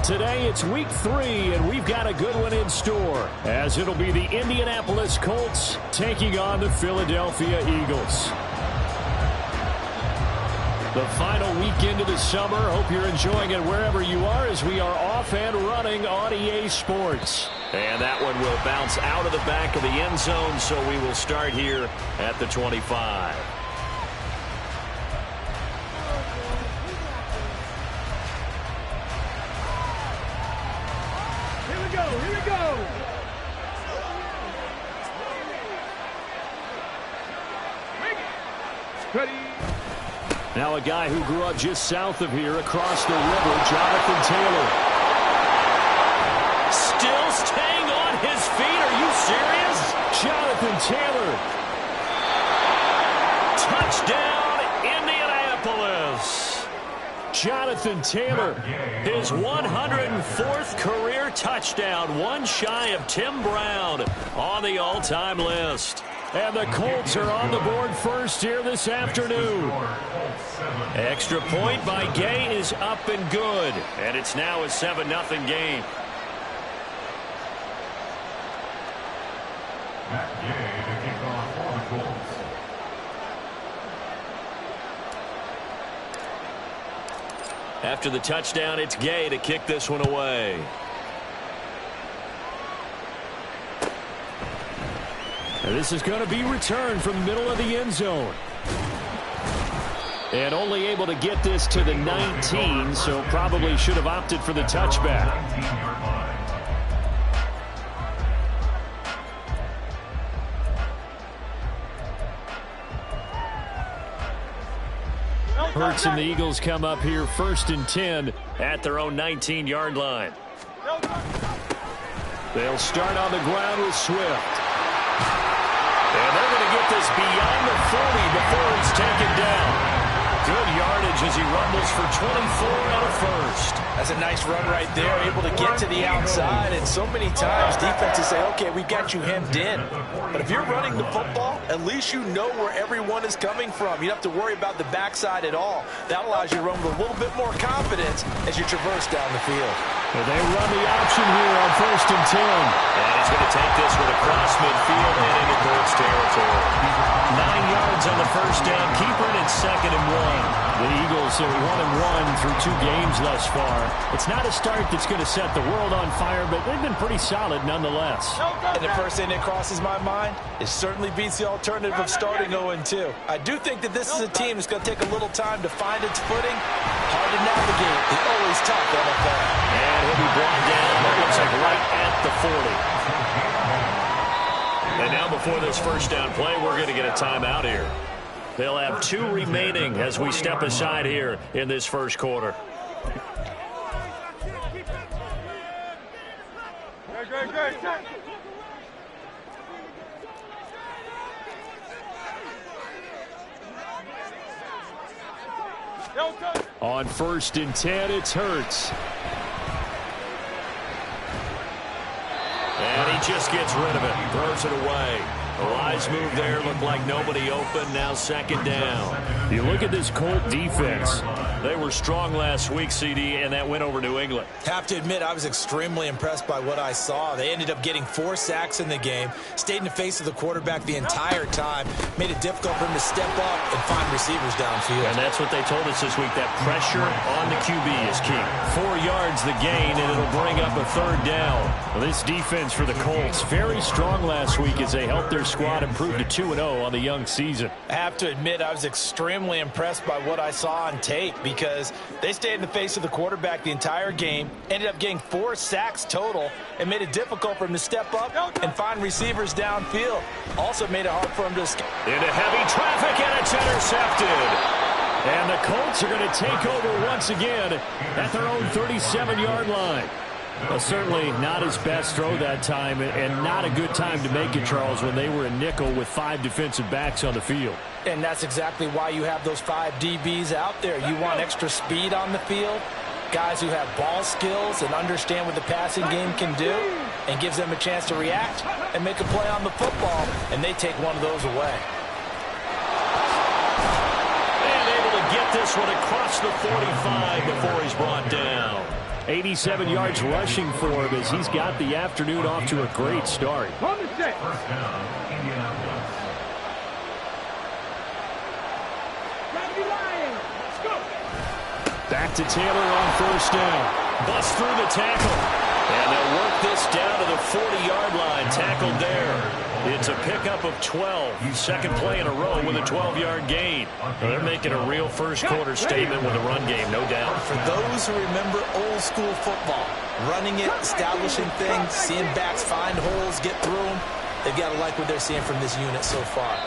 Today it's week 3, and we've got a good one in store, as it'll be the Indianapolis Colts taking on the Philadelphia Eagles. The final weekend of the summer. Hope you're enjoying it wherever you are, as we are off and running on EA Sports. And that one will bounce out of the back of the end zone, so we will start here at the 25. Now a guy who grew up just south of here across the river, Jonathan Taylor. Still staying on his feet. Are you serious? Jonathan Taylor. Touchdown, Indianapolis. Jonathan Taylor. His 104th career touchdown. One shy of Tim Brown on the all-time list. And the Colts are on the board first here this afternoon. Extra point by Gay is up and good. And it's now a 7-0 game. After the touchdown, it's Gay to kick this one away. And this is going to be returned from the middle of the end zone. And only able to get this to the 19, so probably should have opted for the touchback. Hurts and the Eagles come up here 1st and 10 at their own 19-yard line. They'll start on the ground with Swift. And they're going to get this beyond the 40 before he's taken down. Good yardage as he rumbles for 24 and a first. That's a nice run right there, able to get to the outside. And so many times defenses say, okay, we've got you hemmed in. But if you're running the football, at least you know where everyone is coming from. You don't have to worry about the backside at all. That allows you to run with a little bit more confidence as you traverse down the field. Well, they run the option here on 1st and 10. And he's going to take this one across midfield and into Colts territory. 9 yards on the first down. Keeper and 2nd and 1. The Eagles are 1-1 through 2 games thus far. It's not a start that's going to set the world on fire, but they've been pretty solid nonetheless. And the first thing that crosses my mind, it certainly beats the alternative of starting 0-2. I do think that this is a team that's going to take a little time to find its footing. Hard to navigate. It's always tough, NFL. And he'll be brought down, it looks like right at the 40. And now before this first down play, we're going to get a timeout here. They'll have 2 remaining as we step aside here in this first quarter. On 1st and 10, it's Hurts. And he just gets rid of it, throws it away. A wise move there, looked like nobody open, now 2nd down. You look at this Colt defense. They were strong last week, CD, and that went over New England. Have to admit, I was extremely impressed by what I saw. They ended up getting 4 sacks in the game, stayed in the face of the quarterback the entire time, made it difficult for him to step up and find receivers downfield. And that's what they told us this week, that pressure on the QB is key. 4 yards the gain, and it'll bring up a 3rd down. Well, this defense for the Colts, very strong last week as they helped their squad improve to 2-0 on the young season. I have to admit, I was extremely impressed by what I saw on tape, because they stayed in the face of the quarterback the entire game, ended up getting 4 sacks total, and made it difficult for him to step up and find receivers downfield. Also made it hard for him to escape. Into heavy traffic, and it's intercepted. And the Colts are going to take over once again at their own 37-yard line. Well, certainly not his best throw that time, and not a good time to make it, Charles, when they were in nickel with 5 defensive backs on the field. And that's exactly why you have those 5 DBs out there. You want extra speed on the field, guys who have ball skills and understand what the passing game can do, and gives them a chance to react and make a play on the football, and they take one of those away. And able to get this one across the 45 before he's brought down. 87 yards rushing for him as he's got the afternoon off to a great start. On the set. Back to Taylor on first down. Bust through the tackle. And they'll work this down to the 40-yard line. Tackled there. It's a pickup of 12. Second play in a row with a 12-yard gain. Well, they're making a real first-quarter statement with the run game, no doubt. For those who remember old-school football, running it, establishing things, seeing backs find holes, get through them, they've got to like what they're seeing from this unit so far.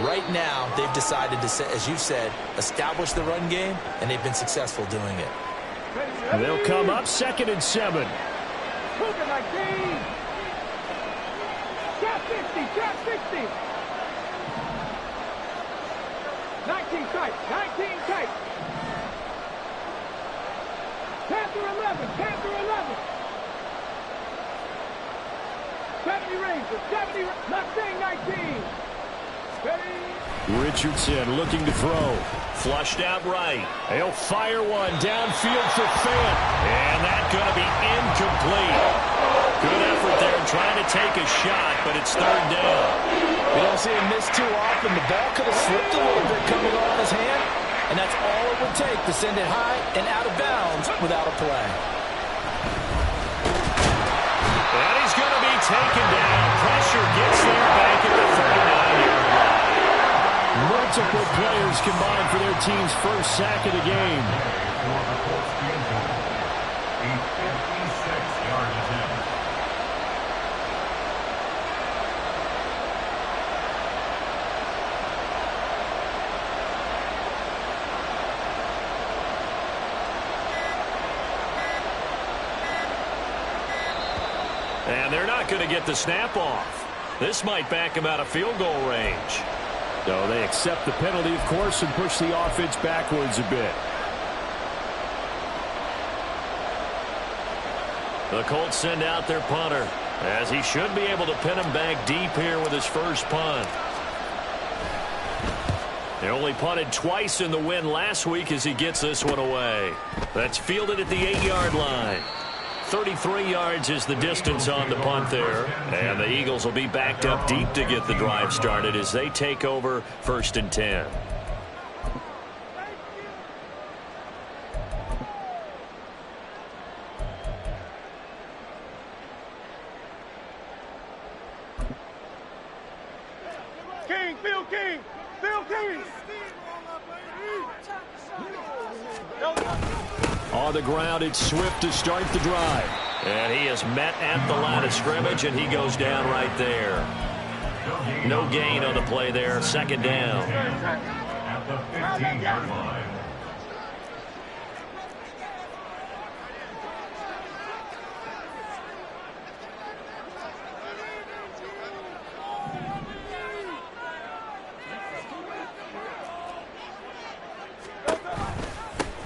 Right now, they've decided to, as you said, establish the run game, and they've been successful doing it. They'll come up 2nd and 7. Trap 50, trap 60. 19 tight, 19 tight. Panther 11, Panther 11. 70 Ranger, 70, Mustang 19. Richardson looking to throw. Flushed out right. He'll fire one downfield for Fant. And that's going to be incomplete. Good effort there trying to take a shot, but it's third down. We don't see him miss too often. The ball could have slipped a little bit coming off his hand, and that's all it would take to send it high and out of bounds without a play. And he's going to be taken down. Pressure gets there back at the 39-yard line. Multiple players combined for their team's first sack of the game. And they're not going to get the snap off. This might back him out of field goal range. So they accept the penalty, of course, and push the offense backwards a bit. The Colts send out their punter, as he should be able to pin him back deep here with his first punt. They only punted twice in the win last week as he gets this one away. That's fielded at the 8-yard line. 33 yards is the distance on the punt there. And the Eagles will be backed up deep to get the drive started as they take over 1st and 10. King, Phil King, Phil King. On the ground, it's Swift to start the drive. And he is met at the line of scrimmage, and he goes down right there. No gain on the play there. 2nd down. At the 15-yard line.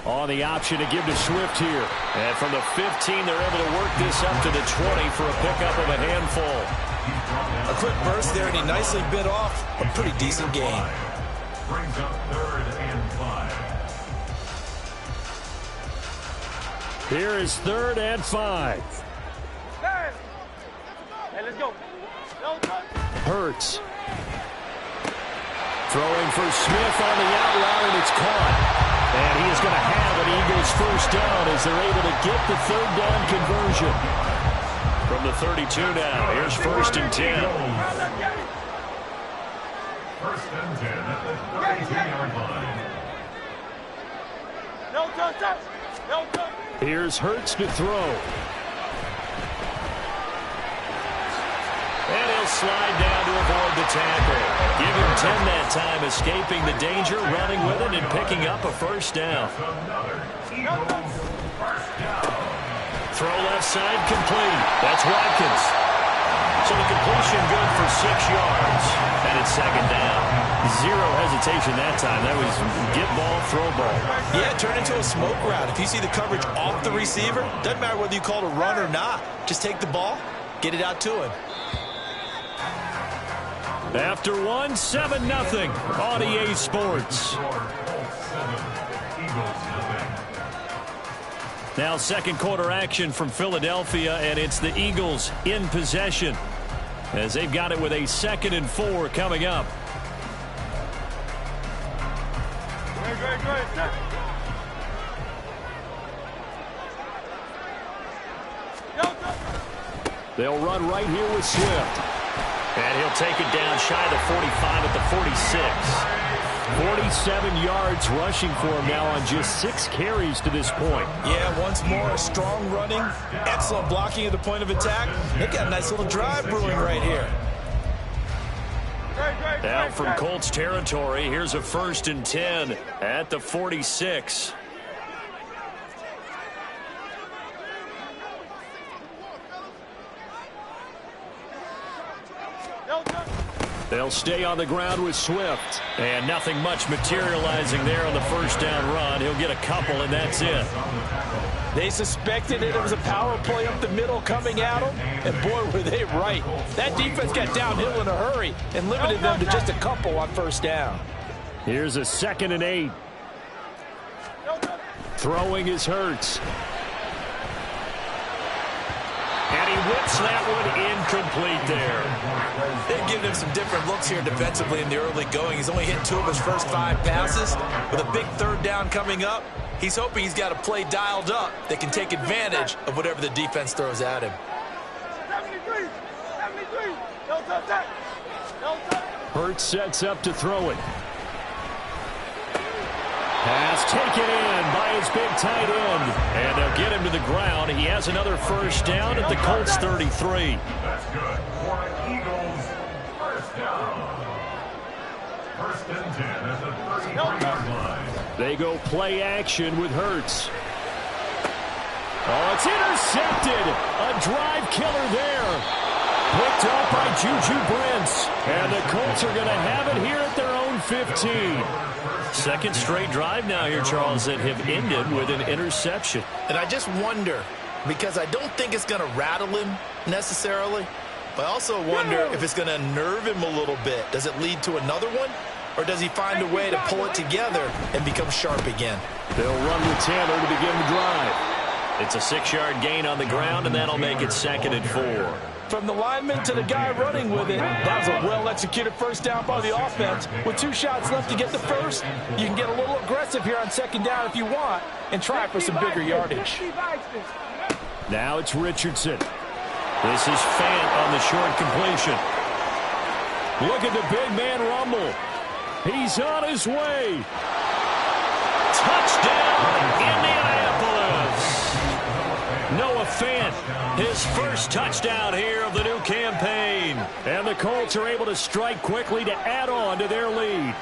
On the option to give to Swift here. And from the 15, they're able to work this up to the 20 for a pickup of a handful. A quick burst there, and he nicely bit off a pretty decent gain. Brings up 3rd and 5. Here is 3rd and 5. Hey, let's go. Hurts. Throwing for Smith on the out route, and it's caught. And he is going to have an Eagles first down as they're able to get the 3rd down conversion. From the 32 now, here's 1st and 10. 1st and 10 at the 32-yard line. No touch. No touch. Here's Hurts to throw. And he'll slide down to avoid the tackle. Give him 10 that time, escaping the danger, running with it, and picking up a first down. Another Eagles first down. Throw left side, complete. That's Watkins. So the completion good for 6 yards. And it's 2nd down. Zero hesitation that time. That was get ball, throw ball. Yeah, turn into a smoke route. If you see the coverage off the receiver, doesn't matter whether you call it a run or not. Just take the ball, get it out to him. After 1, 7-0 on EA Sports. Now second quarter action from Philadelphia, and it's the Eagles in possession as they've got it with a 2nd and 4 coming up. They'll run right here with Swift. And he'll take it down shy of the 45 at the 46. 47 yards rushing for him now on just 6 carries to this point. Yeah, once more, strong running, excellent blocking at the point of attack. They've got a nice little drive brewing right here. Out from Colts territory, here's a 1st and 10 at the 46. They'll stay on the ground with Swift. And nothing much materializing there on the 1st down run. He'll get a couple, and that's it. They suspected it was a power play up the middle coming at them, and boy, were they right. That defense got downhill in a hurry and limited them to just a couple on 1st down. Here's a 2nd and 8. Throwing is Hurts. And he whips that one incomplete there. They've given him some different looks here defensively in the early going. He's only hit 2 of his first 5 passes. With a big 3rd down coming up, he's hoping he's got a play dialed up that can take advantage of whatever the defense throws at him. 73, no touchdown. Hurts sets up to throw it. Pass taken in by his big tight end. And they'll get him to the ground. He has another 1st down at the Colts 33. That's good. For Eagles, 1st down. 1st and 10 at the 33-yard line. They go play action with Hurts. Oh, it's intercepted. A drive killer there. Picked up by Juju Brents. And the Colts are going to have it here at their own 15. 2nd straight drive now here, Charles, that have ended with an interception. And I just wonder, because I don't think it's going to rattle him necessarily, but I also wonder if it's going to nerve him a little bit. Does it lead to another one? Or does he find a way to pull it together and become sharp again? They'll run with Taylor to begin the drive. It's a 6-yard gain on the ground, and that'll make it 2nd and 4. From the lineman to the guy running with it, that was a well-executed 1st down by the offense. With 2 shots left to get the 1st, you can get a little aggressive here on 2nd down if you want and try for some bigger yardage. Now it's Richardson. This is Fant on the short completion. Look at the big man rumble. He's on his way. Touchdown, Indianapolis. Noah Fant, his 1st touchdown here of the new campaign. And the Colts are able to strike quickly to add on to their lead.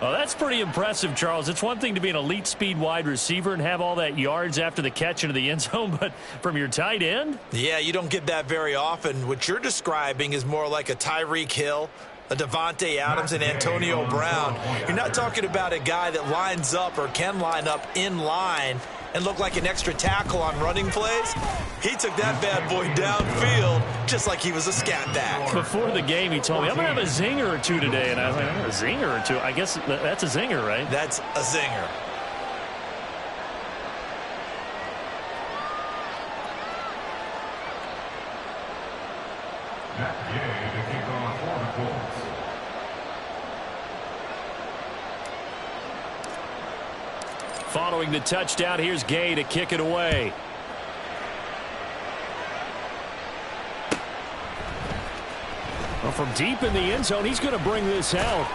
Oh, that's pretty impressive, Charles. It's one thing to be an elite speed wide receiver and have all that yards after the catch into the end zone, but from your tight end? Yeah, you don't get that very often. What you're describing is more like a Tyreek Hill, a Devontae Adams, and Antonio Brown. You're not talking about a guy that lines up or can line up in line and look like an extra tackle on running plays. He took that bad boy downfield just like he was a scat back. Before the game, he told me, I'm going to have a zinger or 2 today. And I was like, a zinger or 2? I guess that's a zinger, right? That's a zinger. Matt Gay to kick off for the Colts. Following the touchdown, here's Gay to kick it away. Well, from deep in the end zone, he's going to bring this out.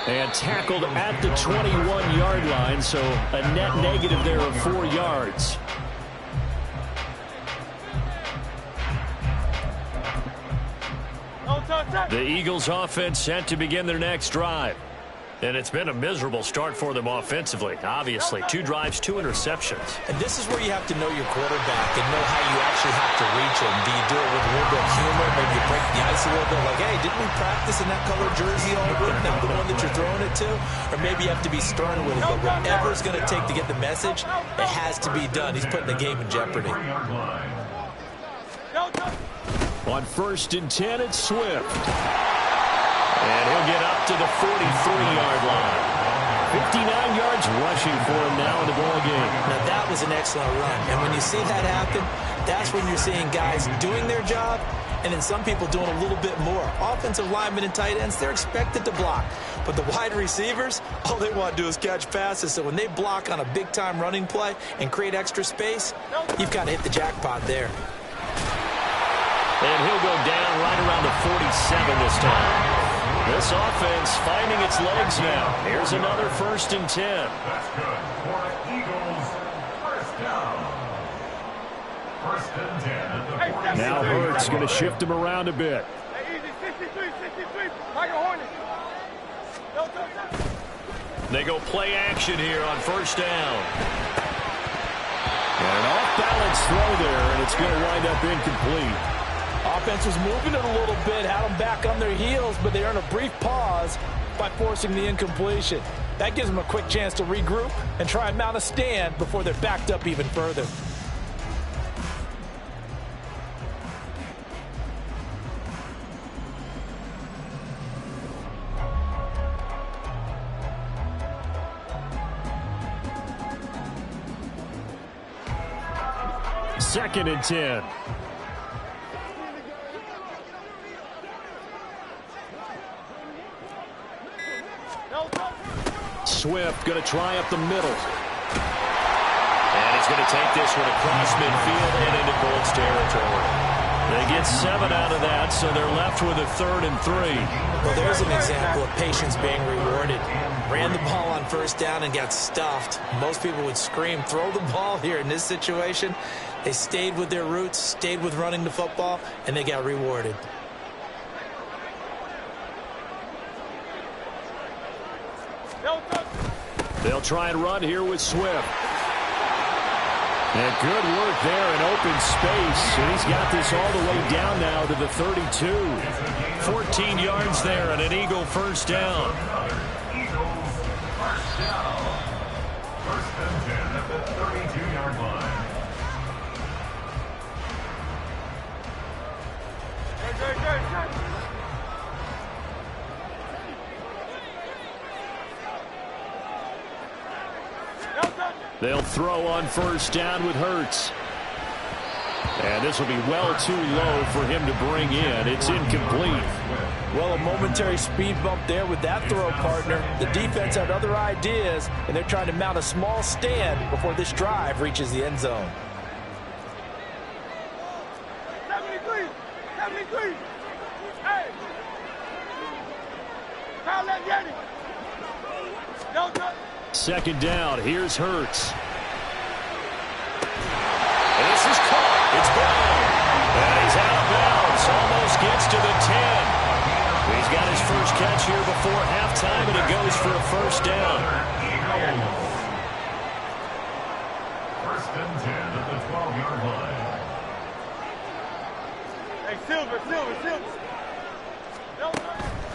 And tackled at the 21-yard line, so a net negative there of 4 yards. The Eagles offense set to begin their next drive. And it's been a miserable start for them offensively, obviously. 2 drives, 2 interceptions. And this is where you have to know your quarterback and know how you actually have to reach him. Do you do it with a little bit of humor? Maybe you break the ice a little bit like, hey, didn't we practice in that color jersey all week? Now the one that you're throwing it to? Or maybe you have to be stern with it. But whatever it's going to take to get the message, it has to be done. He's putting the game in jeopardy. On 1st and 10, it's Swift. And he'll get up to the 43-yard line. 59 yards rushing for him now in the ball game. Now, that was an excellent run. And when you see that happen, that's when you're seeing guys doing their job and then some people doing a little bit more. Offensive linemen and tight ends, they're expected to block. But the wide receivers, all they want to do is catch passes. So when they block on a big-time running play and create extra space, you've got to hit the jackpot there. And he'll go down right around the 47 this time. This offense finding its legs now. Here's another 1st and 10. That's good for the Eagles. First down. 1st and 10 at the 46. Now Hurts going to shift him around a bit. Hey, easy, 63, like a Hornet. They go play action here on 1st down. And an off-balance throw there, and it's going to wind up incomplete. Offense was moving it a little bit, had them back on their heels, but they earned a brief pause by forcing the incompletion. That gives them a quick chance to regroup and try and mount a stand before they're backed up even further. Second and 10. Swift going to try up the middle. And he's going to take this one across midfield and into Colts territory. They get 7 out of that, so they're left with a 3rd and 3. Well, there's an example of patience being rewarded. Ran the ball on 1st down and got stuffed. Most people would scream, throw the ball here. In this situation, they stayed with their roots, stayed with running the football, and they got rewarded. They'll try and run here with Swift. And good work there in open space. And he's got this all the way down now to the 32. 14 yards there and an Eagle 1st down. Eagles first down. 1st and 10 at the 32-yard line. Good. They'll throw on 1st down with Hurts. And this will be well too low for him to bring in. It's incomplete. Well, a momentary speed bump there with that throw, partner. The defense had other ideas, and they're trying to mount a small stand before this drive reaches the end zone. 73. Hey. Foul that Yeti. Second down. Here's Hurts. And this is caught. It's Brown. And he's out of bounds. Almost gets to the 10. He's got his first catch here before halftime, and it goes for a 1st down. 1st and 10 at the 12-yard line. Hey, Silver.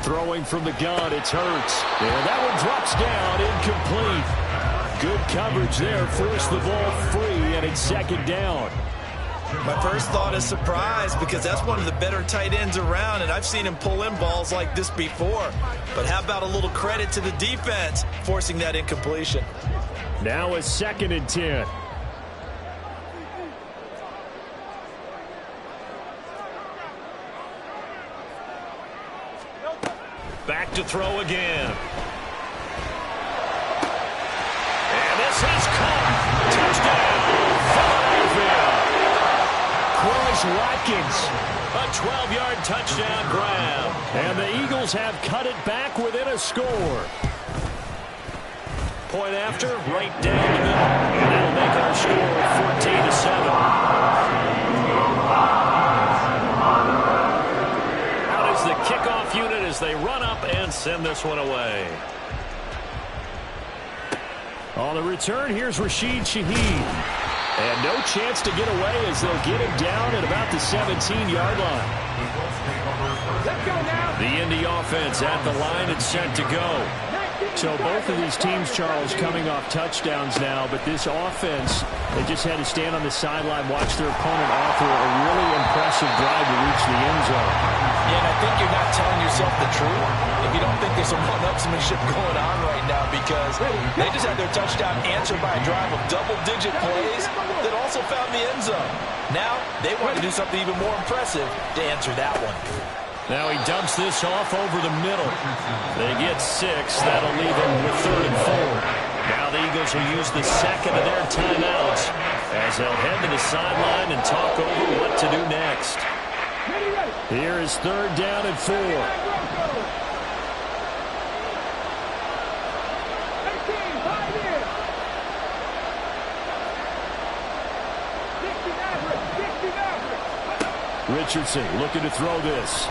Throwing from the gun, it's Hurts. And that one drops down, incomplete. Good coverage there, forced the ball free, and it's 2nd down. My first thought is surprise because that's one of the better tight ends around, and I've seen him pull in balls like this before. But how about a little credit to the defense forcing that incompletion? Now a 2nd and 10. Back to throw again. And this is caught. Touchdown, Philadelphia. Quez Watkins. A 12-yard touchdown grab. And the Eagles have cut it back within a score. Point after, right down the middle. And that'll make our score 14-7. Out is the kickoff unit as they run up and send this one away. On the return, here's Rashid Shaheed. And no chance to get away as they'll get him down at about the 17-yard line. Let's go now. The Indy offense at the line and set to go. So both of these teams, Charles, coming off touchdowns now, but this offense, they just had to stand on the sideline, watch their opponent offer a really impressive drive to reach the end zone. Yeah, and I think you're not telling yourself the truth if you don't think there's some one-upsmanship going on right now, because they just had their touchdown answered by a drive of double-digit plays that also found the end zone. Now they want to do something even more impressive to answer that one. Now he dumps this off over the middle. They get 6. That'll leave them with 3rd and 4. Now the Eagles will use the second of their timeouts as they'll head to the sideline and talk over what to do next. Here is 3rd down and 4. Richardson looking to throw this.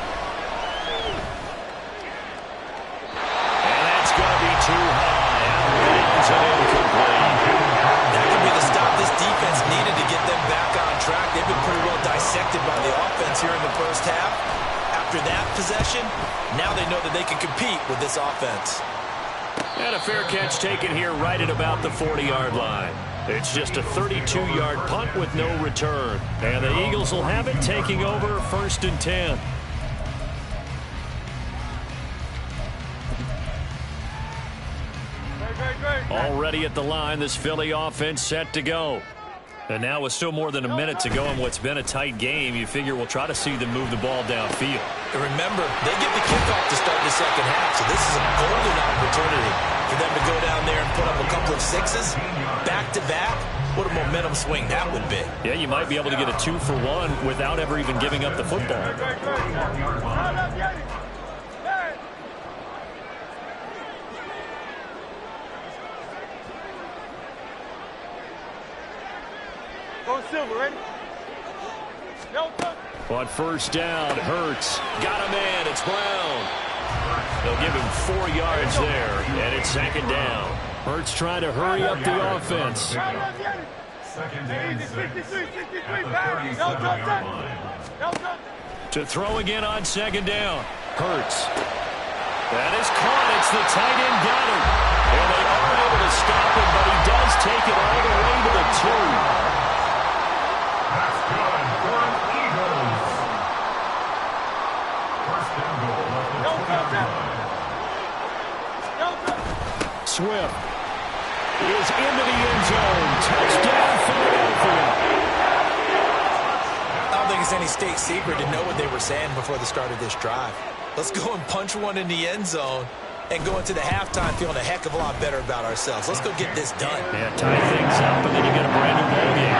Too high, out of bounds and incomplete. That could be the stop this defense needed to get them back on track. They've been pretty well dissected by the offense here in the first half. After that possession, now they know that they can compete with this offense. And a fair catch taken here right at about the 40-yard line. It's just a 32-yard punt with no return. And the Eagles will have it, taking over 1st and 10. Already at the line, this Philly offense set to go. And now with still more than a minute to go in what's been a tight game, you figure we'll try to see them move the ball downfield. And remember, they get the kickoff to start the second half, so this is a golden opportunity for them to go down there and put up a couple of 6s back-to-back. What a momentum swing that would be. Yeah, you might be able to get a 2-for-1 without ever even giving up the football. Go Silver, ready? On 1st down, Hurts got a man. It's Brown. They'll give him 4 yards there, and it's 2nd down. Hurts trying to hurry up the offense. 2nd and 6. To throw again on 2nd down. Hurts. That is caught. It's the tight end got him. And they are able to stop him, but he does take it all the way to the 2. That's good for an Eagles. 1st and goal at the 25. Swift is into the end zone. Touchdown, Philadelphia. I don't think it's any state secret to know what they were saying before the start of this drive. Let's go and punch one in the end zone and go into the halftime feeling a heck of a lot better about ourselves. Let's go get this done. Yeah, tie things up, and then you get a brand new ball game.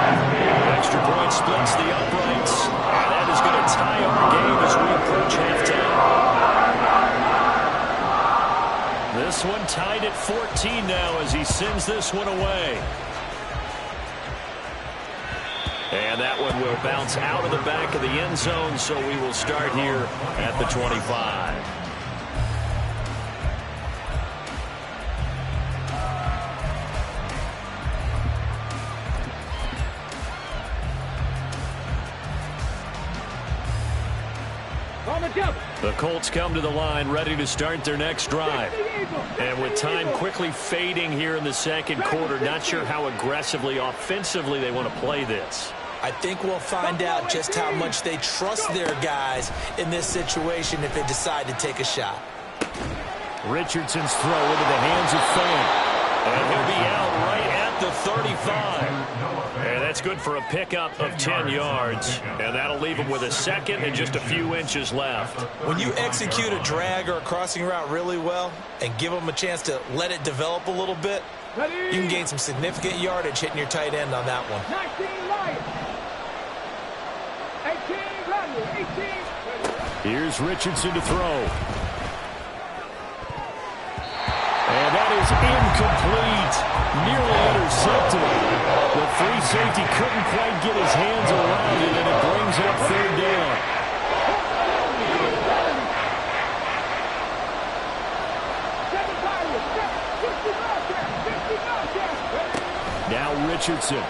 Extra point splits the uprights. And that is going to tie our game as we approach halftime. This one tied at 14 now as he sends this one away. And that one will bounce out of the back of the end zone, so we will start here at the 25. The Colts come to the line ready to start their next drive. And with time quickly fading here in the second quarter, not sure how aggressively, offensively they want to play this. I think we'll find out just how much they trust their guys in this situation if they decide to take a shot. Richardson's throw into the hands of Fan. And he'll be out right at the 35. And that's good for a pickup of 10 yards. And that'll leave him with a second and just a few inches left. When you execute a drag or a crossing route really well and give them a chance to let it develop a little bit, you can gain some significant yardage hitting your tight end on that one. 18. Here's Richardson to throw. And that is incomplete. Nearly intercepted. The free safety couldn't quite get his hands around it, and it brings up 3rd down. Now Richardson.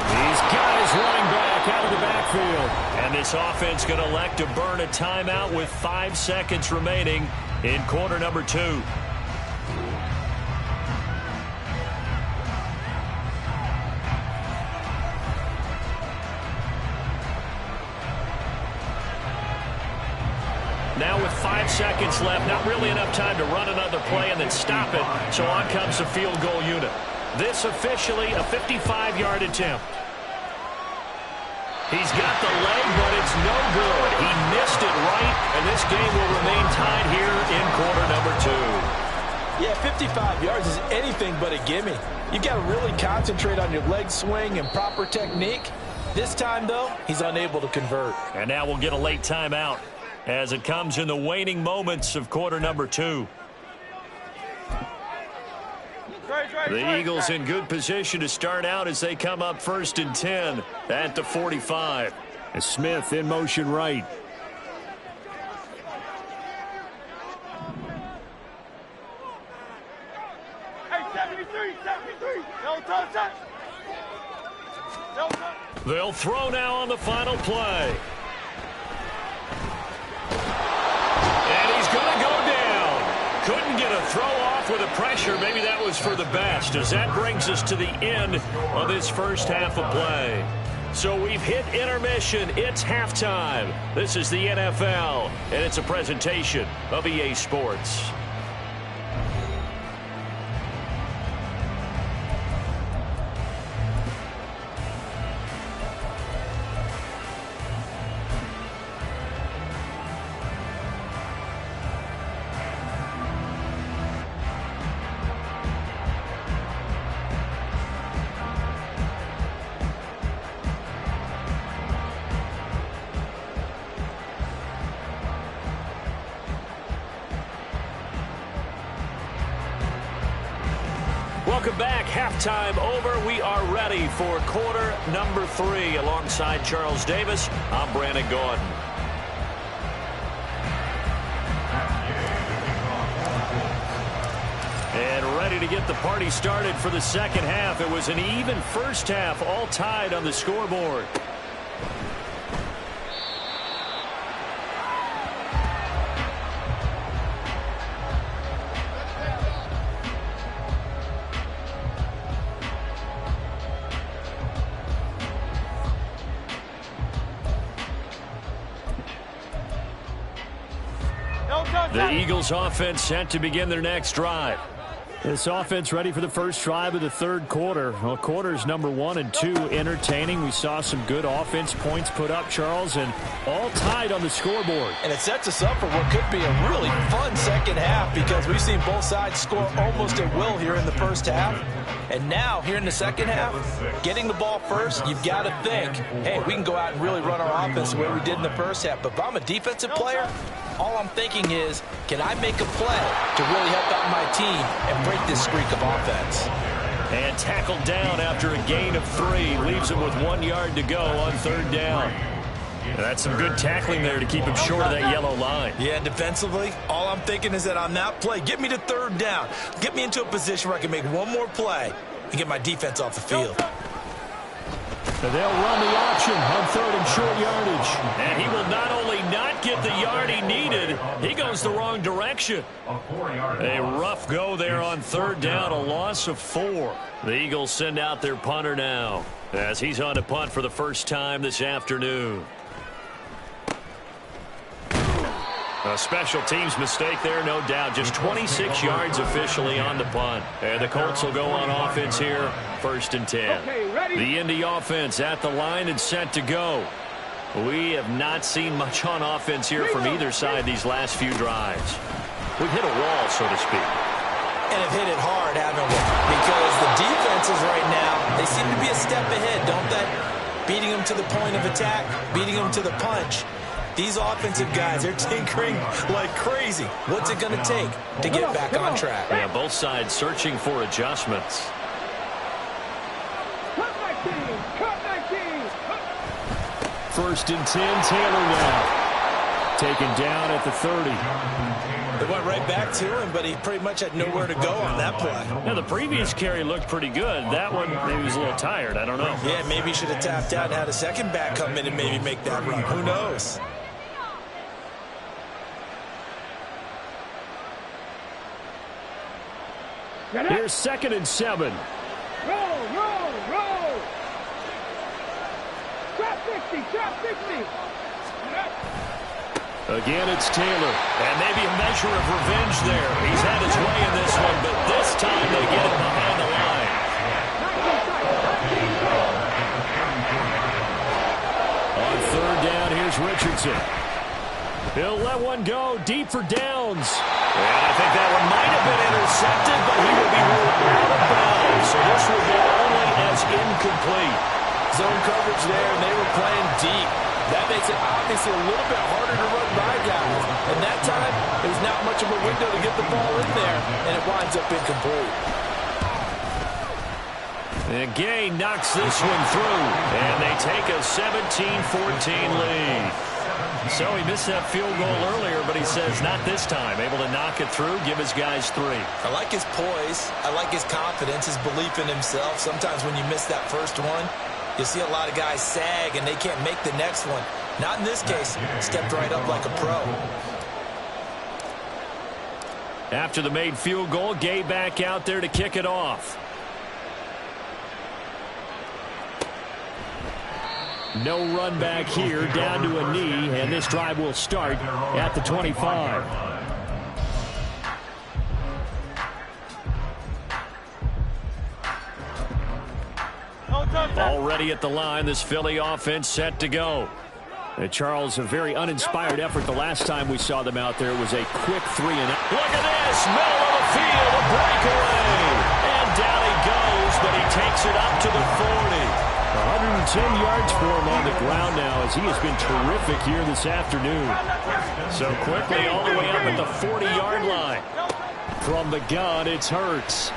He's got his running back out of the backfield. And this offense going to elect to burn a timeout with 5 seconds remaining in quarter number 2. Now with 5 seconds left, not really enough time to run another play and then stop it. So on comes the field goal unit. This officially a 55-yard attempt. He's got the leg, but it's no good. He missed it right, and this game will remain tied here in quarter number 2. Yeah, 55 yards is anything but a gimme. You've got to really concentrate on your leg swing and proper technique. This time, though, he's unable to convert. And now we'll get a late timeout as it comes in the waning moments of quarter number 2. The Eagles in good position to start out as they come up 1st and 10 at the 45. And Smith in motion right. Hey, 73. No touch. They'll throw now on the final play. And he's going to go down. Couldn't get a throw off with the pressure. Maybe that was for the best, as that brings us to the end of this first half of play. So we've hit intermission. It's halftime. This is the NFL, and it's a presentation of EA Sports. Welcome back. Halftime over. We are ready for quarter number 3. Alongside Charles Davis, I'm Brandon Gaudin. And ready to get the party started for the second half. It was an even first half, all tied on the scoreboard. The Eagles offense set to begin their next drive. This offense ready for the first drive of the third quarter. Well, quarters number 1 and 2 entertaining. We saw some good offense points put up, Charles, and all tied on the scoreboard. And it sets us up for what could be a really fun second half, because we've seen both sides score almost at will here in the first half. And now, here in the second half, getting the ball first, you've got to think, hey, we can go out and really run our offense the way we did in the first half. But if I'm a defensive player, all I'm thinking is, can I make a play to really help out my team and break this streak of offense? And tackled down after a gain of 3. Leaves him with 1 yard to go on third down. And that's some good tackling there to keep him short of that yellow line. Yeah, defensively, all I'm thinking is that on that play, get me to third down. Get me into a position where I can make one more play and get my defense off the field. And they'll run the option on 3rd and short yardage. And he will not only not get the yard he needed, he goes the wrong direction. A rough go there on third down, a loss of 4. The Eagles send out their punter now, as he's on to punt for the first time this afternoon. A special teams mistake there, no doubt. Just 26 yards officially on the punt. And the Colts will go on offense here, 1st and 10. The Indy offense at the line and set to go. We have not seen much on offense here from either side these last few drives. We've hit a wall, so to speak. And have hit it hard, haven't we? Because the defenses right now, they seem to be a step ahead, don't they? Beating them to the point of attack, beating them to the punch. These offensive guys, they're tinkering like crazy. What's it going to take to get back on track? Yeah, both sides searching for adjustments. Cut 19. 1st and 10, Taylor now. Taken down at the 30. They went right back to him, but he pretty much had nowhere to go on that play. Now, the previous carry looked pretty good. That one, maybe he was a little tired. I don't know. Yeah, maybe he should have tapped out and had a second back come in and maybe make that run. Who knows? Here's 2nd and 7. Roll, roll, roll. Trap 60, trap 60. Again, it's Taylor. And maybe a measure of revenge there. He's had his way in this one, but this time they get it behind the line. On 3rd down, here's Richardson. He'll let one go deep for Downs. And I think that one might have been intercepted, but he will be ruled out of bounds. So this will go only as incomplete. Zone coverage there, and they were playing deep. That makes it obviously a little bit harder to run by guys. And that time, there's not much of a window to get the ball in there, and it winds up incomplete. And Gay knocks this one through, and they take a 17-14 lead. So he missed that field goal earlier, but he says not this time. Able to knock it through, give his guys 3. I like his poise. I like his confidence, his belief in himself. Sometimes when you miss that first one, you see a lot of guys sag and they can't make the next one. Not in this case. Stepped right up like a pro. After the made field goal, Gay back out there to kick it off. No run back here, down to a knee, and this drive will start at the 25. Already at the line, this Philly offense set to go. And Charles, a very uninspired effort the last time we saw them out there. It was a quick 3-and-out. Look at this, middle of the field, a breakaway. And down he goes, but he takes it up to the 40. 110 yards for him on the ground now, as he has been terrific here this afternoon. So quickly all the way up at the 40-yard line. From the gun, it's Hurts.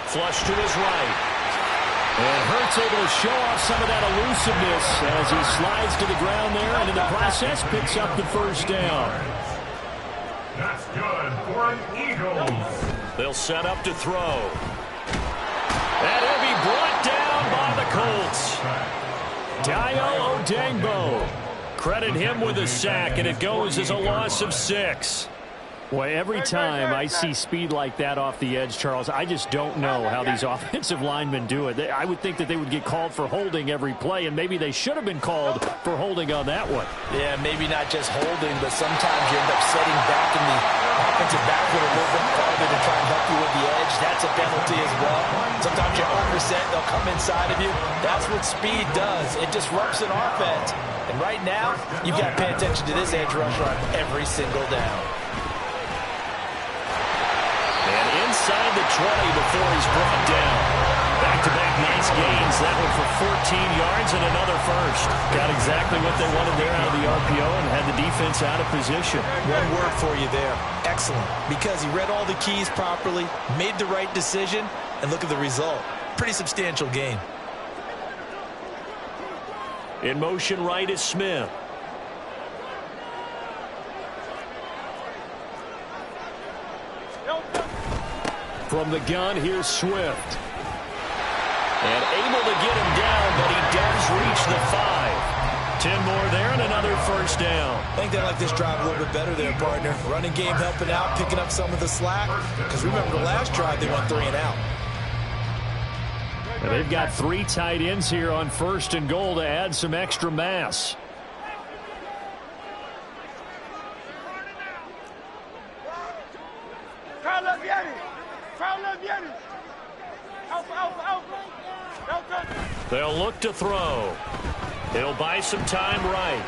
Flush to his right. And Hurts able to show off some of that elusiveness as he slides to the ground there, and in the process picks up the 1st down. That's good for an Eagles. They'll set up to throw. And he'll be brought down by the Colts. Dayo Odeyingbo. Credit him with a sack, and it goes as a loss of 6. Boy, every time I see speed like that off the edge, Charles, I just don't know how these offensive linemen do it. I would think that they would get called for holding every play, and maybe they should have been called for holding on that one. Yeah, maybe not just holding, but sometimes you end up setting back in the offensive backfield a little bit farther to try and help you with the edge. That's a penalty as well. Sometimes you're underset, they'll come inside of you. That's what speed does. It disrupts an offense. And right now, you've got to pay attention to this edge rusher on every single down. Inside the 20 before he's brought down. Back-to-back nice gains. That one for 14 yards and another 1st. Got exactly what they wanted there out of the RPO and had the defense out of position. One word for you there. Excellent. Because he read all the keys properly, made the right decision, and look at the result. Pretty substantial gain. In motion right is Smith. From the gun, here's Swift. And able to get him down, but he does reach the 5. 10 more there and another 1st down. I think they like this drive a little bit better there, partner. Running game helping out, picking up some of the slack. Because remember the last drive, they went 3-and-out. And they've got 3 tight ends here on 1st and goal to add some extra mass. They'll look to throw. He'll buy some time right.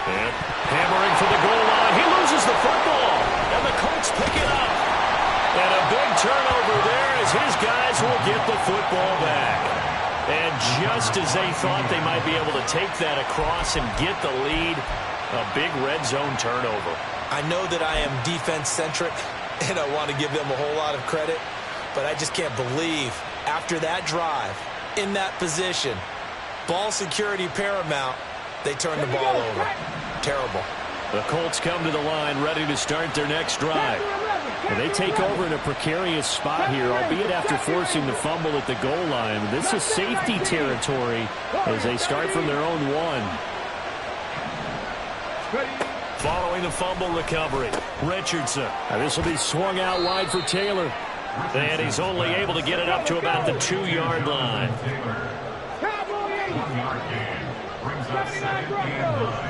And hammering for the goal line. He loses the football. And the Colts pick it up. And a big turnover there as his guys will get the football back. And just as they thought they might be able to take that across and get the lead, a big red zone turnover. I know that I am defense-centric, and I want to give them a whole lot of credit, but I just can't believe after that drive, in that position, ball security paramount, they turn the ball over. Terrible. The Colts come to the line ready to start their next drive. And they take over in a precarious spot here, albeit after forcing the fumble at the goal line. This is safety territory as they start from their own 1. Following the fumble recovery, Richardson. This will be swung out wide for Taylor. And he's only able to get it up to about the 2-yard line. Cowboy 80. 1-yard gain brings up 79 second and Broncos. 9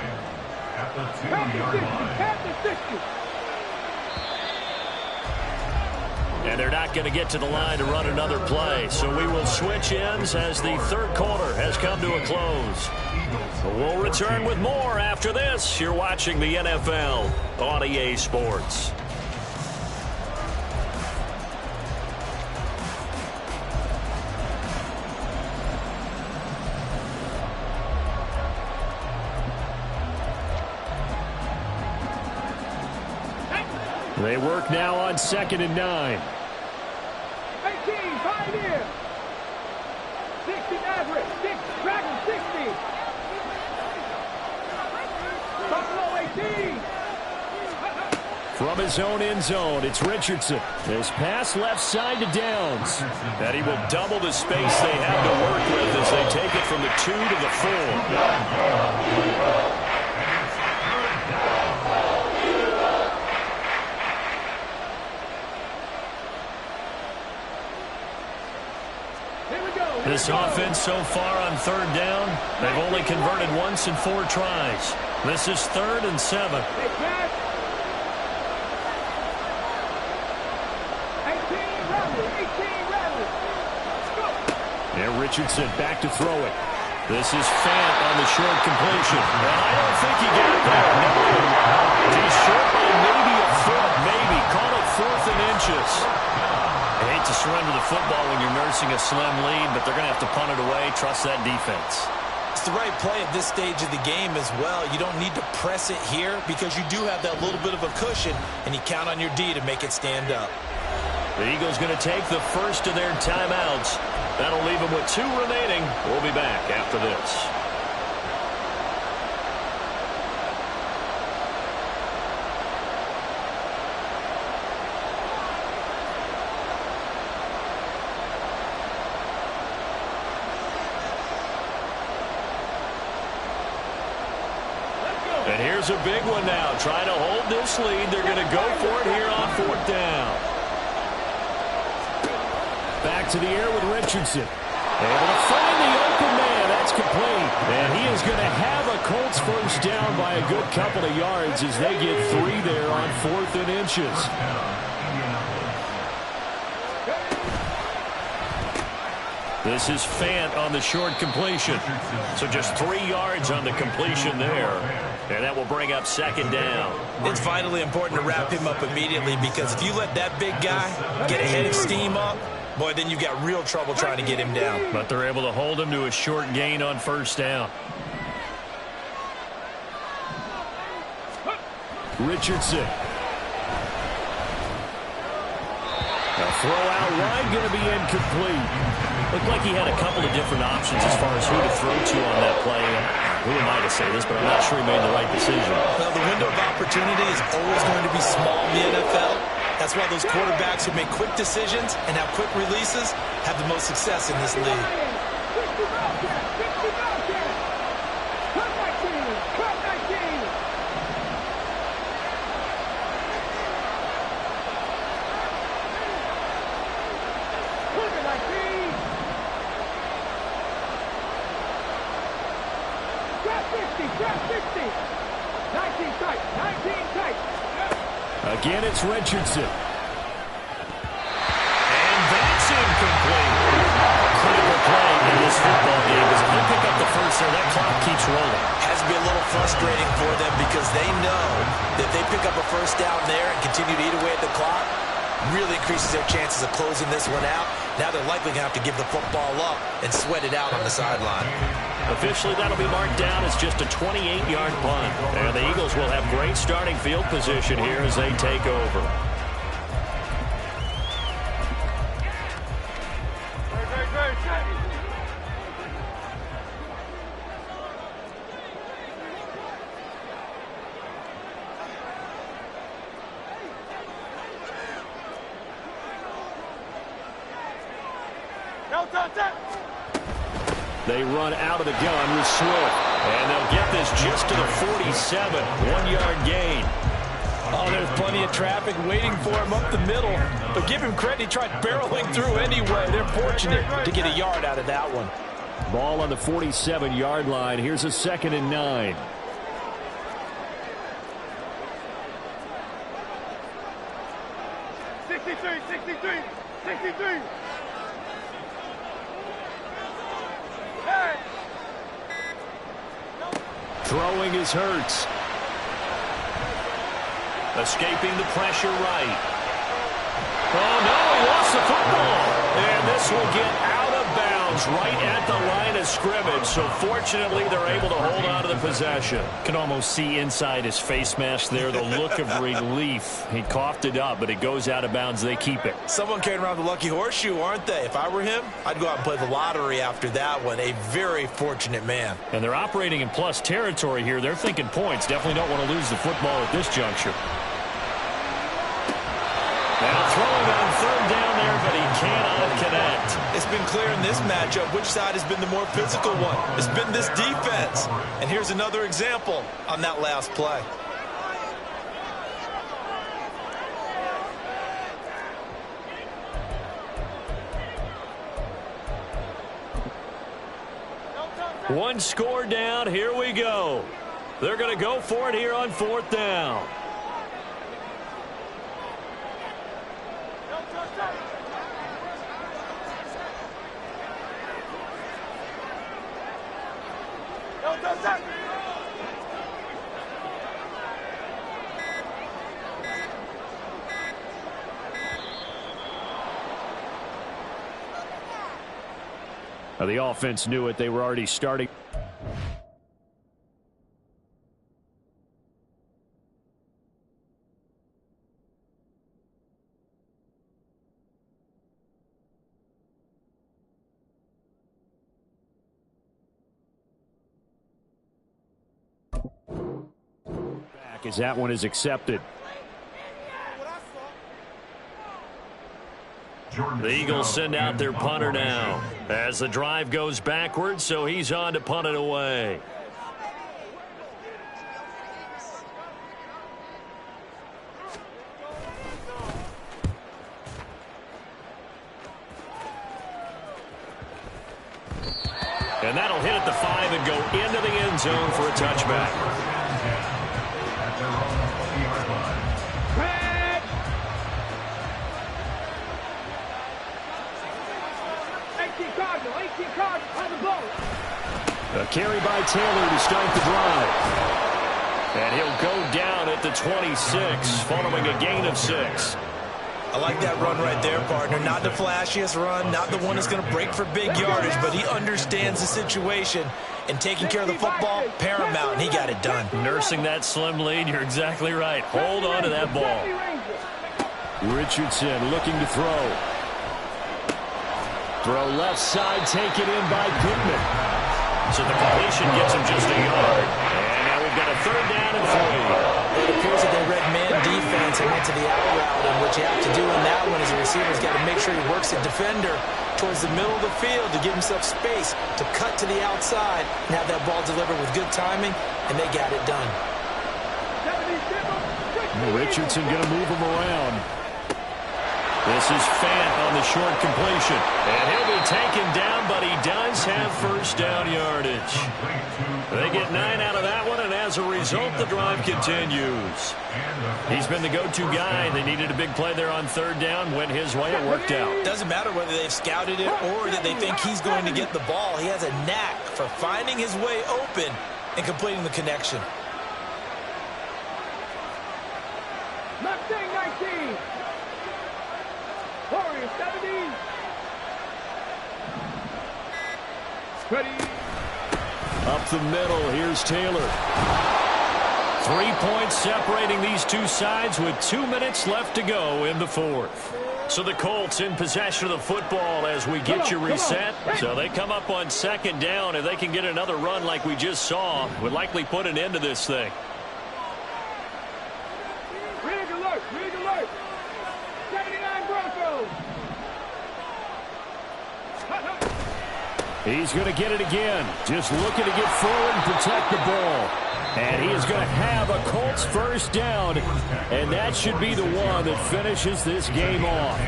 at the Pass 2-yard the 60. line. Pass the 60. And they're not going to get to the line to run another play. So we will switch ends as the third quarter has come to a close. We'll return with more after this. You're watching the NFL on EA Sports. They work now on 2nd and 9. 18, Pioneer. 60, Nazareth. 6, Dragon 60. Buffalo 18. From his own end zone, it's Richardson. His pass left side to Downs. And he will double the space they have to work with as they take it from the 2 to the 4. This offense so far on 3rd down, they've only converted once in 4 tries. This is 3rd and 7. 18, Rattler. Let's go. And Richardson back to throw it. This is Fant on the short completion. Well, I don't think he got there. No. He's short by maybe a foot, maybe. Call it 4th and inches. I hate to surrender the football when you're nursing a slim lead, but they're going to have to punt it away. Trust that defense. It's the right play at this stage of the game as well. You don't need to press it here because you do have that little bit of a cushion, and you count on your D to make it stand up. The Eagles going to take the first of their timeouts. That'll leave them with 2 remaining. We'll be back after this. And here's a big one now. Trying to hold this lead. They're going to go for it here on 4th down. Back to the air with Richardson. Able to find the open man. That's complete. And he is going to have a Colts first down by a good couple of yards as they get 3 there on 4th and inches. This is Fant on the short completion. So just 3 yards on the completion there. And that will bring up 2nd down. It's vitally important to wrap him up immediately because if you let that big guy get a head of steam up, boy, then you've got real trouble trying to get him down. But they're able to hold him to a short gain on 1st down. Richardson. A throw out wide going to be incomplete. Looked like he had a couple of different options as far as who to throw to on that play. Who am I to say this, but I'm not sure he made the right decision. Well, the window of opportunity is always going to be small in the NFL. That's why those quarterbacks who make quick decisions and have quick releases have the most success in this league. 60 Bobcats. Cut 19. Trap 60. 19 tight. Again, it's Richardson. And that's incomplete. Critical play in this football game because if they pick up the first there, that clock keeps rolling. Has to be a little frustrating for them because they know that if they pick up a first down there and continue to eat away at the clock, really increases their chances of closing this one out. Now they're likely going to have to give the football up and sweat it out on the sideline. Officially, that'll be marked down as just a 28-yard punt. And the Eagles will have great starting field position here as they take over. They run out of the gun with Swift. And they'll get this just to the 47. 1-yard gain. Oh, there's plenty of traffic waiting for him up the middle. But give him credit, he tried barreling through anyway. They're fortunate to get a yard out of that one. Ball on the 47-yard line. Here's a 2nd and 9. Throwing is Hurts. Escaping the pressure right. Oh, no, he lost the football. And this will get out of bounds right at the line of scrimmage. So fortunately, they're able to hold on to the possession. Can almost see inside his face mask there the look of relief. He coughed it up, but it goes out of bounds. They keep it. Someone carrying around the lucky horseshoe, aren't they? If I were him, I'd go out and play the lottery after that one. A very fortunate man. And they're operating in plus territory here. They're thinking points. Definitely don't want to lose the football at this juncture. Now throwing on 3rd down there, but he cannot connect. It's been clear in this matchup which side has been the more physical one. It's been this defense. And here's another example on that last play. One score down. Here we go. They're going to go for it here on 4th down. Now, the offense knew it. They were already starting. Back as that one is accepted. The Eagles send out their punter now as the drive goes backwards, so he's on to punt it away. And that'll hit at the 5 and go into the end zone for a touchback. A carry by Taylor to start the drive. And he'll go down at the 26 following a gain of 6. I like that run right there, partner. Not the flashiest run, not the one that's going to break for big yardage, but he understands the situation, and taking care of the football, paramount, and he got it done. Nursing that slim lead, you're exactly right. Hold on to that ball. Richardson looking to throw. Throw left side, taken in by Pittman. So the completion gets him just a yard. And now we've got a 3rd down and 3. It appears that they read man defense and went to the out route, and what you have to do in that one is the receiver's got to make sure he works the defender towards the middle of the field to give himself space to cut to the outside and have that ball delivered with good timing, and they got it done. Richardson going to move him around. This is Fant on the short completion. And he'll be taken down, but he does have 1st down yardage. They get 9 out of that one, and as a result, the drive continues. He's been the go-to guy. They needed a big play there on 3rd down. Went his way. It worked out. Doesn't matter whether they've scouted it or that they think he's going to get the ball. He has a knack for finding his way open and completing the connection. Mustang 19. Warriors 70. Ready. Up the middle, here's Taylor. 3 points separating these two sides with 2 minutes left to go in the 4th. So the Colts in possession of the football as we get you reset. So they come up on 2nd down. If they can get another run like we just saw, would likely put an end to this thing. Rig alert, rig alert. 79 Broncos. He's going to get it again. Just looking to get forward and protect the ball. And he is going to have a Colts first down. And that should be the one that finishes this game off.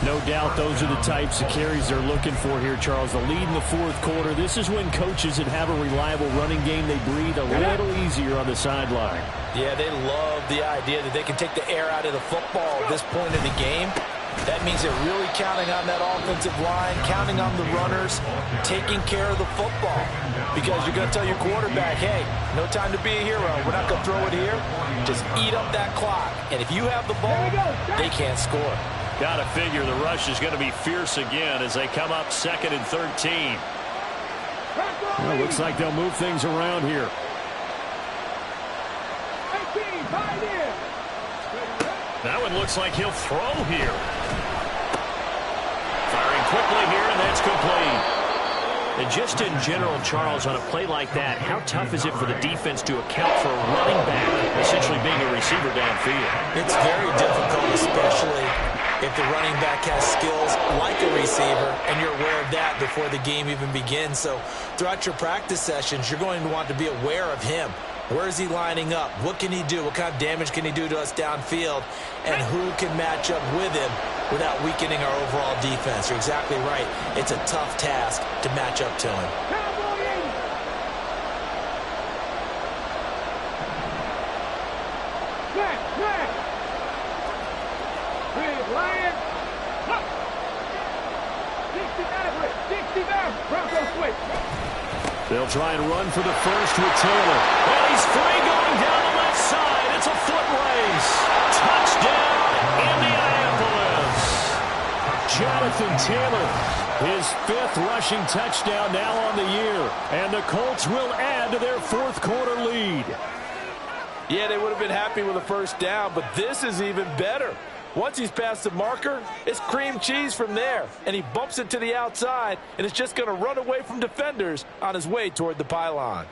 No doubt those are the types of carries they're looking for here, Charles. The lead in the fourth quarter. This is when coaches that have a reliable running game, they breathe a little easier on the sideline. Yeah, they love the idea that they can take the air out of the football at this point in the game. That means they're really counting on that offensive line, counting on the runners, taking care of the football. Because you're going to tell your quarterback, hey, no time to be a hero. We're not going to throw it here. Just eat up that clock. And if you have the ball, they can't score. Got to figure the rush is going to be fierce again as they come up 2nd and 13. Well, looks like they'll move things around here. That one looks like he'll throw here. Firing quickly here, and that's complete. And just in general, Charles, on a play like that, how tough is it for the defense to account for a running back essentially being a receiver downfield? It's very difficult, especially if the running back has skills like a receiver, and you're aware of that before the game even begins. So throughout your practice sessions, you're going to want to be aware of him. Where is he lining up? What can he do? What kind of damage can he do to us downfield? And who can match up with him without weakening our overall defense? You're exactly right. It's a tough task to match up to him. They'll try and run for the first with Taylor. And he's free going down the left side. It's a foot race. Touchdown, Indianapolis. Jonathan Taylor, his 5th rushing touchdown now on the year. And the Colts will add to their 4th quarter lead. Yeah, they would have been happy with a first down, but this is even better. Once he's past the marker, it's cream cheese from there. And he bumps it to the outside, and it's just going to run away from defenders on his way toward the pylon.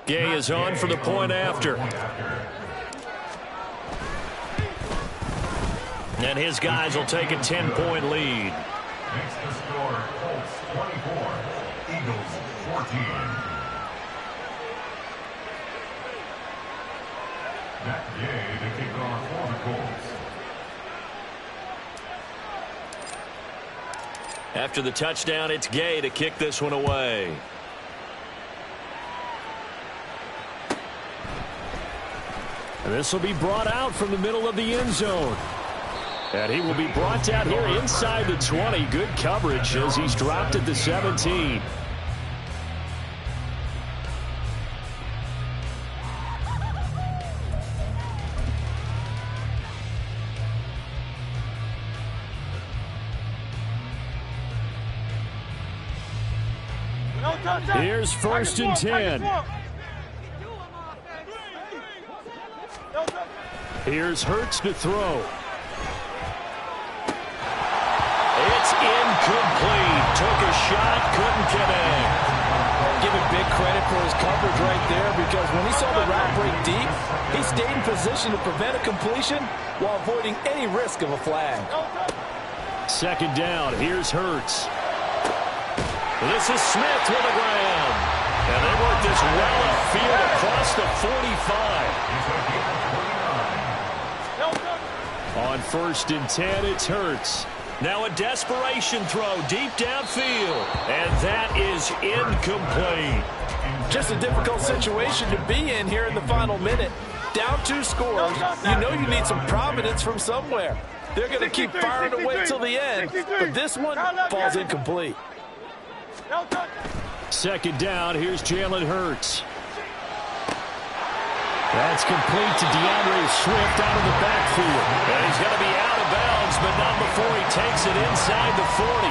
Gay is on for the point after. And his guys will take a 10-point lead. Makes the score Colts 24, Eagles 14. Matt Gay to kick off for the Colts. After the touchdown, it's Gay to kick this one away. And this will be brought out from the middle of the end zone. And he will be brought down here inside the 20. Good coverage as he's dropped at the 17. Here's 1st and 10. Here's Hurts to throw. It's incomplete. Took a shot, couldn't connect. Give him big credit for his coverage right there, because when he saw the route break deep, he stayed in position to prevent a completion while avoiding any risk of a flag. 2nd down. Here's Hurts. This is Smith with a grab. And they work this well upfield across the 45. On 1st and 10, it's Hurts. Now a desperation throw deep downfield. And that is incomplete. Just a difficult situation to be in here in the final minute. Down 2 scores. You know you need some providence from somewhere. They're going to keep firing away till the end. But this one falls incomplete. 2nd down. Here's Jalen Hurts. That's complete to DeAndre Swift out of the backfield. And he's going to be out of bounds, but not before he takes it inside the 40.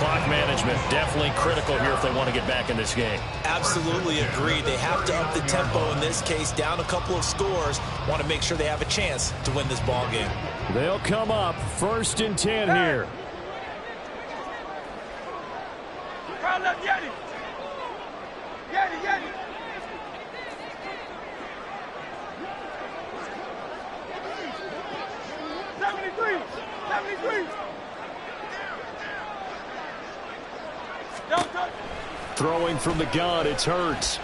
Clock management definitely critical here if they want to get back in this game. Absolutely agree. They have to up the tempo in this case, down a couple of scores. Want to make sure they have a chance to win this ball game. They'll come up 1st and 10 here. Yeti. 73. Throwing from the gun, it's Hurts.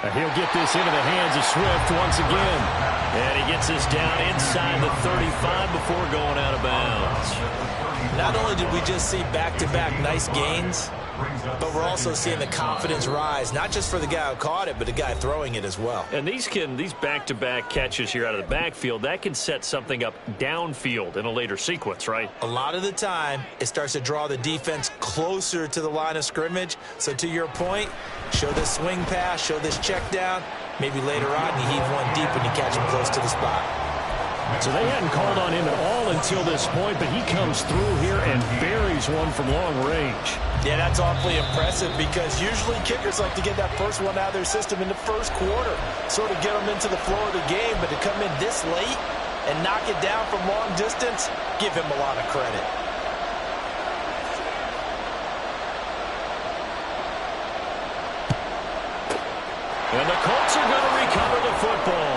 And he'll get this into the hands of Swift once again. And he gets this down inside the 35 before going out of bounds. Not only did we just see back-to-back nice gains, but we're also seeing the confidence rise, not just for the guy who caught it, but the guy throwing it as well. And these back-to-back catches here out of the backfield, that can set something up downfield in a later sequence, right? A lot of the time, it starts to draw the defense closer to the line of scrimmage. So to your point, show this swing pass, show this check down. Maybe later on, you heave one deep and you catch him close to the spot. So they hadn't called on him at all until this point, but he comes through here and buries one from long range. Yeah, that's awfully impressive because usually kickers like to get that first one out of their system in the first quarter, sort of get them into the flow of the game, but to come in this late and knock it down from long distance, give him a lot of credit. And the Colts are going to recover the football.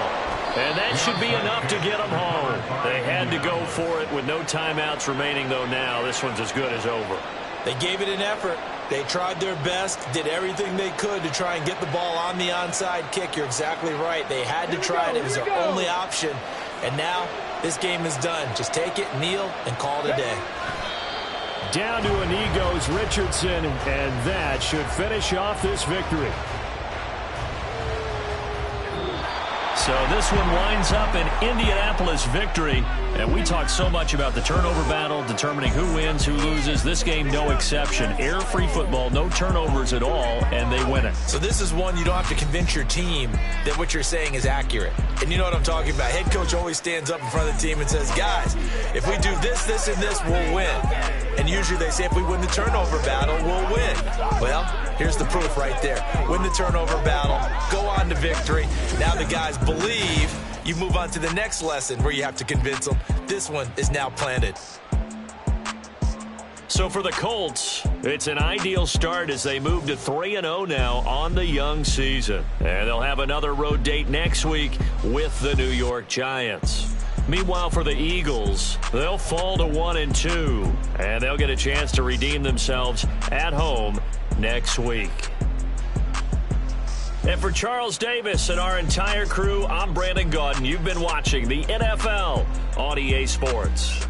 And that should be enough to get them home. They had to go for it with no timeouts remaining, though now this one's as good as over. They gave it an effort. They tried their best, did everything they could to try and get the ball on the onside kick. You're exactly right. They had to try it. It was their only option. And now this game is done. Just take it, kneel, and call it a day. Down to a knee goes Richardson, and that should finish off this victory. So this one winds up an Indianapolis victory. And we talked so much about the turnover battle, determining who wins, who loses. This game, no exception. Air-free football, no turnovers at all, and they win it. So this is one you don't have to convince your team that what you're saying is accurate. And you know what I'm talking about. Head coach always stands up in front of the team and says, guys, if we do this, this, and this, we'll win. And usually they say if we win the turnover battle, we'll win. Well, here's the proof right there. Win the turnover battle, go on to victory. Now the guys believe. You move on to the next lesson where you have to convince them. This one is now planted. So for the Colts, it's an ideal start as they move to 3-0 now on the young season. And they'll have another road date next week with the New York Giants. Meanwhile, for the Eagles, they'll fall to 1-2, and they'll get a chance to redeem themselves at home next week. And for Charles Davis and our entire crew, I'm Brandon Gaudin. You've been watching the NFL on EA Sports.